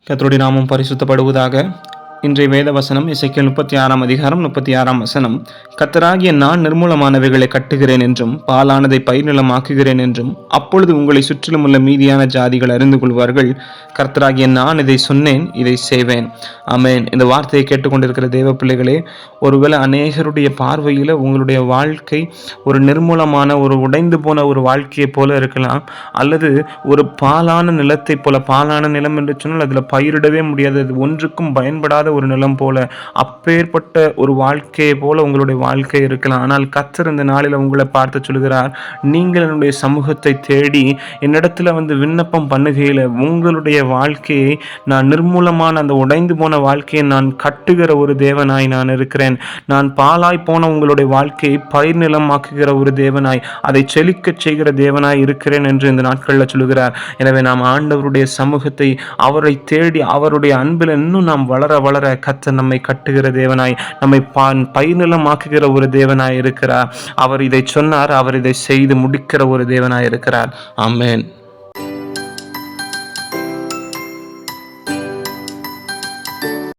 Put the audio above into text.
கர்த்தருடைய நாமம் பரிசுத்தப்படுவதாக. இன்றைய வேத வசனம் எசேக்கியேல் 36 அதிகாரம் 36 வசனம். கர்த்தராகிய நான் நிர்மூலமானவைகளை கட்டுகிறேன் என்றும் பாலானதை பயிர் நிலமாக்குகிறேன் என்றும் அப்பொழுது உங்களை சுற்றிலும் உள்ள மீதியான ஜாதிகள் அறிந்து கொள்வார்கள். கர்த்தராகிய நான் இதை சொன்னேன், இதை செய்வேன். ஆமென். இந்த வார்த்தையை கேட்டுக்கொண்டிருக்கிற தேவ பிள்ளைகளே, ஒருவேளை அநேகருடைய பார்வையில் உங்களுடைய வாழ்க்கை ஒரு நிர்மூலமான ஒரு உடைந்து போன ஒரு வாழ்க்கையை போல இருக்கலாம், அல்லது ஒரு பாலான நிலத்தை போல. பாலான நிலம் என்று சொன்னால் அதில் பயிரிடவே முடியாது, அது ஒன்றுக்கும் பயன்படாத ஒரு நிலம் போல, அப்பேற்பட்ட ஒரு வாழ்க்கையை போல உங்களுடைய வாழ்க்கை இருக்கலாம். ஆனால் கர்த்தர் இந்த நாளில் உங்களை பார்த்து சொல்கிறார், நீங்கள் என்னுடைய சமூகத்தை தேடி என்னிடத்துல விண்ணப்பம் பண்ணுகையில் உங்களுடைய வாழ்க்கையை நான் நிர்மூலமான அந்த உடைந்து போன வாழ்க்கையை நான் கட்டுகிற ஒரு தேவனாய் நான் இருக்கிறேன். நான் பாலாய் போன உங்களுடைய வாழ்க்கையை பயிர் நிலமாக்குகிற ஒரு தேவனாய், அதை செழிக்க செய்கிற தேவனாய் இருக்கிறேன் என்று இந்த நாட்களில் சொல்கிறார். எனவே நாம் ஆண்டவருடைய சமூகத்தை, அவரை தேடி அவருடைய அன்பில் இன்னும் நாம் வளர வளர கர்த்தர் நம்மை கட்டுகிற தேவனாய், நம்மை பயிர் நிலமாக்குகிற ஒரு தேவனாய் இருக்கிறார். அவர் இதை சொன்னார், அவர் இதை செய்து முடிக்கிற ஒரு தேவனாய் இருக்கிறார். ஆமென்.